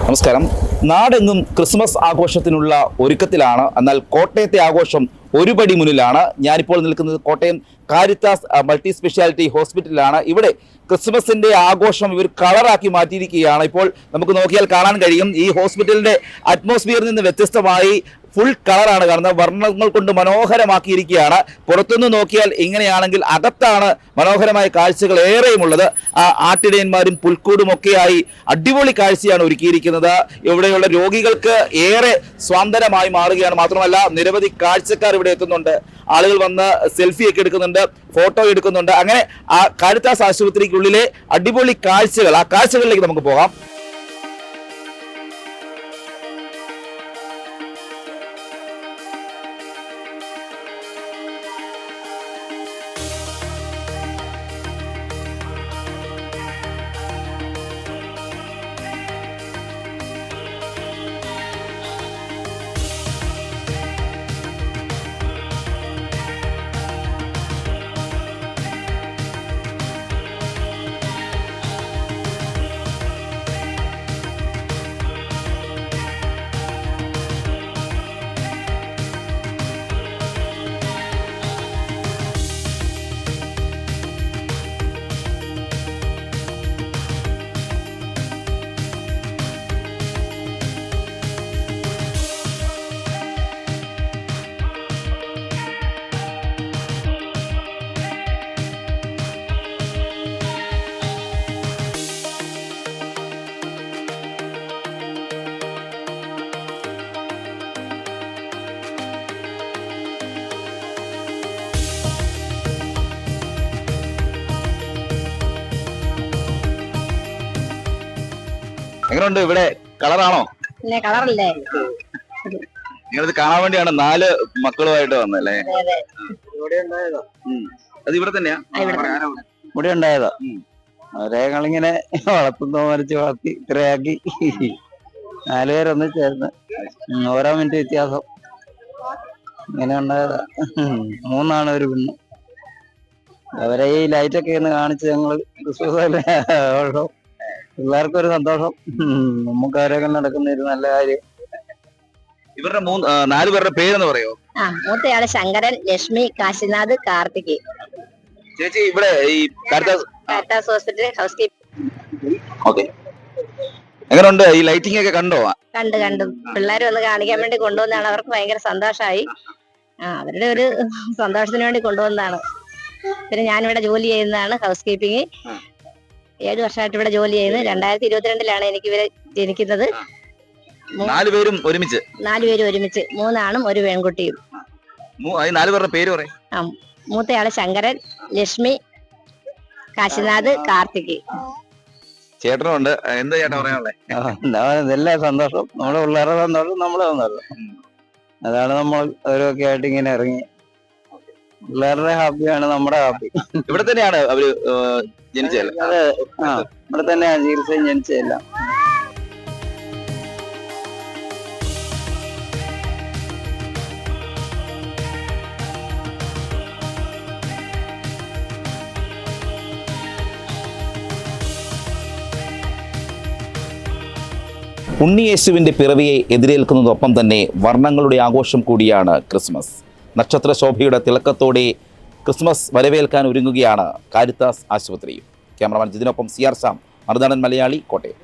നമസ്കാരം. നാടെങ്ങും ക്രിസ്മസ് ആഘോഷത്തിനുള്ള ഒരുക്കത്തിലാണ്. എന്നാൽ കോട്ടയത്തെ ആഘോഷം ഒരുപടി മുന്നിലാണ്. ഞാനിപ്പോൾ നിൽക്കുന്നത് കോട്ടയം കാരിത്താസ് മൾട്ടി സ്പെഷ്യാലിറ്റി ഹോസ്പിറ്റലിലാണ്. ഇവിടെ ക്രിസ്മസിന്റെ ആഘോഷം ഇവർ കളറാക്കി മാറ്റിയിരിക്കുകയാണ്. ഇപ്പോൾ നമുക്ക് നോക്കിയാൽ കാണാൻ കഴിയും, ഈ ഹോസ്പിറ്റലിന്റെ അറ്റ്മോസ്ഫിയറിൽ നിന്ന് വ്യത്യസ്തമായി ഫുൾ കളറാണ് കാണുന്നത്. വർണ്ണങ്ങൾ കൊണ്ട് മനോഹരമാക്കിയിരിക്കുകയാണ്. പുറത്തുനിന്ന് നോക്കിയാൽ ഇങ്ങനെയാണെങ്കിൽ അകത്താണ് മനോഹരമായ കാഴ്ചകൾ ഏറെയുമുള്ളത്. ആട്ടിടയന്മാരും പുൽക്കൂടുമൊക്കെയായി അടിപൊളി കാഴ്ചയാണ് ഒരുക്കിയിരിക്കുന്നത്. ഇവിടെയുള്ള രോഗികൾക്ക് ഏറെ സ്വാതന്ത്ര്യമായി മാറുകയാണ്. മാത്രമല്ല നിരവധി കാഴ്ചക്കാർ ഇവിടെ എത്തുന്നുണ്ട്. ആളുകൾ വന്ന് സെൽഫിയൊക്കെ എടുക്കുന്നുണ്ട്, ഫോട്ടോ എടുക്കുന്നുണ്ട്. അങ്ങനെ ആ കാരിത്താസ് ആശുപത്രിക്കുള്ളിലെ അടിപൊളി കാഴ്ചകൾ, ആ കാഴ്ചകളിലേക്ക് നമുക്ക് പോകാം. എങ്ങനെയുണ്ട്? ഇവിടെ കളറാണോ? കളറല്ലേ? നിങ്ങളിത് കാണാൻ വേണ്ടിയാണ് 4 മക്കളുമായിട്ട് വന്നല്ലേ? അത് ഇവിടെ തന്നെയാ? ഇവിടെ ഉണ്ടായതാ. അവരെ ഞങ്ങളിങ്ങനെ വളർത്തുന്ന മരിച്ച് വളർത്തി ഇത്രയാക്കി 4 പേരൊന്ന് ചേർന്ന് ഓരോ മിനിറ്റ് വ്യത്യാസം ഇങ്ങനെ ഉണ്ടായതാ. 3 ആണ് ഒരു പെണ്ണ്. അവരെ ഈ ലൈറ്റൊക്കെ ഒന്ന് കാണിച്ച് ഞങ്ങള് ക്രിസ്മസ് പിള്ളേർക്കൊരു സന്തോഷം. നമുക്ക് അവരൊക്കെ നടക്കുന്ന ഒരു നല്ല കാര്യം. ഇവരുടെ 4 പേരുടെ പേരെന്ന് പറയോ? മൂത്തയാള് ശങ്കരൻ, ലക്ഷ്മി, കാശിനാഥ്, കാർത്തിക്. ചേച്ചി ഇവിടെ ഈ Caritas hospital house keeping. Okay. എങ്ങനെയുണ്ട്? ഈ ലൈറ്റിംഗ് ഒക്കെ കണ്ടോ? കണ്ടു. പിള്ളേരെ ഒന്ന് കാണിക്കാൻ വേണ്ടി കൊണ്ടുവന്നതാണ്. അവർക്ക് ഭയങ്കര സന്തോഷമായി. അവരുടെ ഒരു സന്തോഷത്തിന് വേണ്ടി കൊണ്ടുവന്നതാണ്. പിന്നെ ഞാനിവിടെ ജോലി ചെയ്യുന്നതാണ്, ഹൗസ് കീപ്പിംഗ്. 7 വർഷമായിട്ട് ഇവിടെ ജോലി ചെയ്യുന്നത്. 2022 എനിക്ക് ഇവരെ ജനിക്കുന്നത്. 4 പേരും ഒരുമിച്ച്? 4 പേരും ഒരുമിച്ച്, 3 ആണും 1 പെൺകുട്ടിയും. 4 പേരുടെ പേര് പറയും. മൂത്തയാള് ശങ്കരൻ, ലക്ഷ്മി, കാശിനാഥ്, കാർത്തിക്. ചേട്ടനുണ്ട്. എന്താ ചേട്ടാ പറയാനുള്ളത്? ഇതെല്ലാം സന്തോഷം. നമ്മുടെ പിള്ളേരുടെ സന്തോഷം, നമ്മളെ സന്തോഷം. അതാണ് നമ്മൾ ഓരോക്കെ ആയിട്ട് ഇങ്ങനെ ഇറങ്ങി. പിള്ളേരുടെ ഹാപ്പിയാണ് നമ്മുടെ ഹാപ്പി. ഇവിടെ തന്നെയാണ് അവര് ജനിച്ചതല്ലേ? ഇവിടെ തന്നെയാണ് ചികിത്സയും ജനിച്ചതെല്ലാം. ഉണ്ണിയേശുവിൻ്റെ പിറവിയെ എതിരേൽക്കുന്നതൊപ്പം തന്നെ വർണ്ണങ്ങളുടെ ആഘോഷം കൂടിയാണ് ക്രിസ്മസ്. നക്ഷത്ര ശോഭയുടെ തിളക്കത്തോടെ ക്രിസ്മസ് വരവേൽക്കാൻ ഒരുങ്ങുകയാണ് കാരിത്താസ് ആശുപത്രി. Cameraman ജിതിനൊപ്പം CR Shyam, Marunadan Malayali, Kottayam.